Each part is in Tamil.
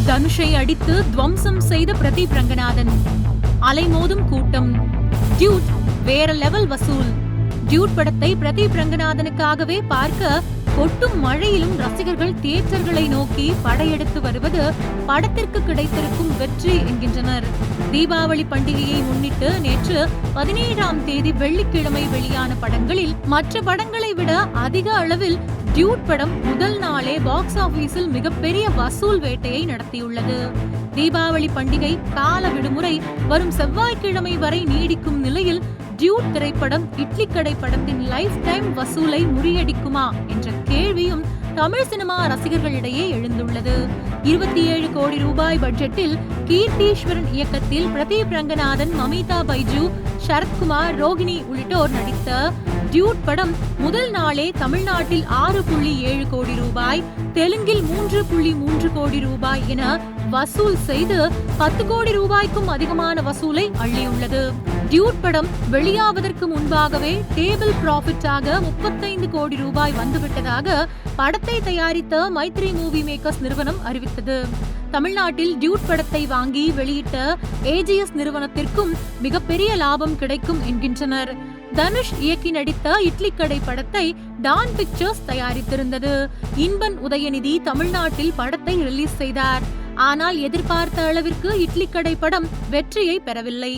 தனுஷை அடித்து துவம்சம் செய்த பிரதீப் ரங்கநாதன். அலைமோதும் கூட்டம். டியூட் வேற லெவல் வசூல். டியூட் படத்தை பிரதீப் ரங்கநாதனுக்காகவே பார்க்க கொட்டும் மழையிலும் ரசிகர்கள் தியேட்டர்களை நோக்கி படையெடுத்து வருவது படத்திற்கு கிடைத்திருக்கும் வெற்றி என்கின்றனர். தீபாவளி பண்டிகையை முன்னிட்டு நேற்று 17ஆம் தேதி வெள்ளிக்கிழமை வெளியான படங்களில் மற்ற படங்களை விட அதிக அளவில் டியூட் படம் முதல் நாளே பாக்ஸ் ஆபீஸில் மிகப்பெரிய வசூல் வேட்டையை நடத்தியுள்ளது. தீபாவளி பண்டிகை கால விடுமுறை வரும் செவ்வாய்க்கிழமை வரை நீடிக்கும் நிலையில் டியூட் திரைப்படம் இட்லி கடை படத்தின் லைஃப் டைம் வசூலை முறியடிக்குமா என்ற கேள்வியும் தமிழ் சினிமா ரசிகர்களிடையே எழுந்துள்ளது. 27 கோடி ரூபாய் பட்ஜெட்டில் கீர்த்தீஸ்வரன் இயக்கத்தில் பிரதீப் ரங்கநாதன், மமிதா பைஜு, சரத்குமார், ரோகிணி உள்ளிட்டோர் நடித்த டியூட் படம் முதல் நாளே தமிழ்நாட்டில் 6.7 கோடி ரூபாய், தெலுங்கில் 3.3 கோடி ரூபாய் என வசூல் செய்து 10 கோடி ரூபாய்க்கும் அதிகமான வசூலை அள்ளியுள்ளது. டியூட் படம் வெளியாவதற்கு முன்பாகவே டேபிள் ப்ராஃபிட்டாக 35 கோடி ரூபாய் வந்துவிட்டதாக படத்தை தயாரித்த மைத்ரி மூவி மேக்கர்ஸ் நிறுவனம் அறிவித்தது. தமிழ்நாட்டில் டியூட் படத்தை வாங்கி வெளியிட்ட ஏஜிஎஸ் நிறுவனத்திற்கும் மிகப்பெரிய லாபம் கிடைக்கும் என்கின்றனர். தனுஷ் இயக்கி நடித்த இட்லி கடை படத்தை டான் பிக்சர்ஸ் தயாரித்திருந்தது. இன்பன் உதயநிதி தமிழ்நாட்டில் படத்தை ரிலீஸ் செய்தார். ஆனால் எதிர்பார்த்த அளவிற்கு இட்லி கடை படம் வெற்றியை பெறவில்லை.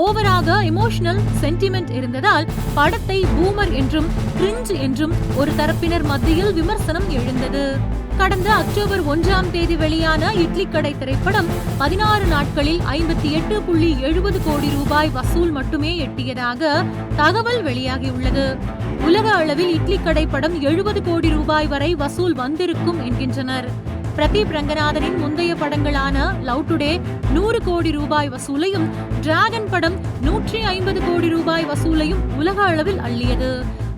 ஓவராக எமோஷனல் சென்டிமெண்ட் இருந்ததால் படத்தை பூமர் என்றும் கிரிஞ்ச் என்றும் ஒரு தரப்பினர் மத்தியில் விமர்சனம் எழுந்தது. கடந்த அக்டோபர் 1ஆம் தேதி வெளியான இட்லி கடை திரைப்படம் 16 நாட்களில் 58.70 கோடி ரூபாய் வசூல் மட்டுமே எட்டியதாக தகவல் வெளியாகியுள்ளது. உலக அளவில் இட்லி கடை படம் 70 கோடி ரூபாய் வரை வசூல் வந்திருக்கும் என்கின்றனர். பிரதீப் ரங்கநாதனின் முந்தைய படங்களான லவ் டுடே 100 கோடி ரூபாய் வசூலையும், டிராகன் படம் 150 கோடி ரூபாய் வசூலையும் உலக அளவில் அள்ளியது.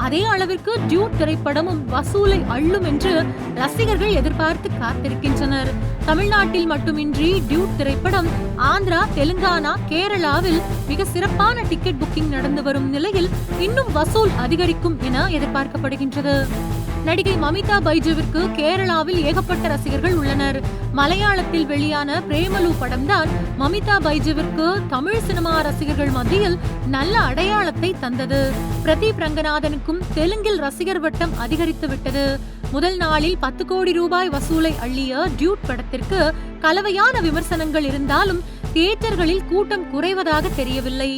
அதே அளவிற்கு டியூட் திரைப்படமும் வசூலை அள்ளும் என்று ரசிகர்கள் எதிர்பார்த்து காத்திருக்கின்றனர். தமிழ்நாட்டில் மட்டுமின்றி டியூட் திரைப்படம் ஆந்திரா, தெலுங்கானா, கேரளாவில் மிக சிறப்பான டிக்கெட் புக்கிங் நடந்து வரும் நிலையில் இன்னும் வசூல் அதிகரிக்கும் என எதிர்பார்க்கப்படுகின்றது. நடிகை மமிதா பைஜுவிற்கு கேரளாவில் ஏகப்பட்ட ரசிகர்கள் உள்ளனர். மலையாளத்தில் வெளியான பிரேமலு படம்தான் மமிதா பைஜுவிற்கு தமிழ் சினிமா ரசிகர்கள் மத்தியில் நல்ல அடையாளத்தை தந்தது. பிரதீப் ரங்கநாதனுக்கும் தெலுங்கில் ரசிகர் வட்டம் அதிகரித்து விட்டது. முதல் நாளில் 10 கோடி ரூபாய் வசூலை அள்ளிய டியூட் படத்திற்கு கலவையான விமர்சனங்கள் இருந்தாலும் தியேட்டர்களில் கூட்டம் குறைவதாக தெரியவில்லை.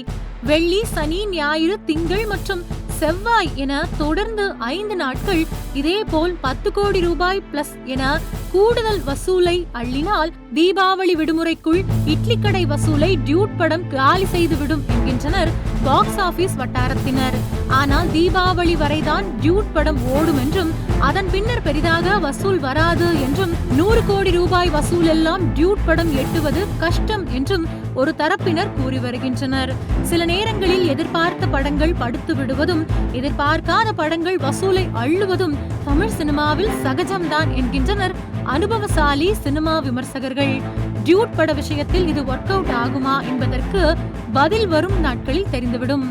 வெள்ளி, சனி, ஞாயிறு, திங்கள் மற்றும் செவ்வாய் என தொடர்ந்து 5 நாட்கள் இதேபோல் 10 கோடி ரூபாய் பிளஸ் என கூடுதல் வசூலை அள்ளினால் தீபாவளி விடுமுறைக்குள் இட்லி கடை வசூலை டியூட் படம் காலி செய்துவிடும் என்கின்றனர் பாக்ஸ் ஆபீஸ் வட்டாரத்தினர். ஆனால் தீபாவளி வரைதான் டியூட் படம் ஓடும் என்றும் அதன் பின்னர் பெரிதாக வசூல் வராது என்றும் 100 கோடி ரூபாய் வசூல் எல்லாம் டியூட் படம் எட்டுவது கஷ்டம் என்றும் ஒரு தரப்பினர் கூறி வருகின்றனர். சில நேரங்களில் எதிர்பார்த்த படங்கள் படுத்து விடுவதும் எதிர்பார்க்காத படங்கள் வசூலை அள்ளுவதும் தமிழ் சினிமாவில் சகஜம்தான் என்கின்றனர் அனுபவசாலி சினிமா விமர்சகர்கள். டியூட் பட விஷயத்தில் இது ஒர்க் அவுட் ஆகுமா என்பதற்கு பதில் வரும் நாட்களில் தெரிந்துவிடும்.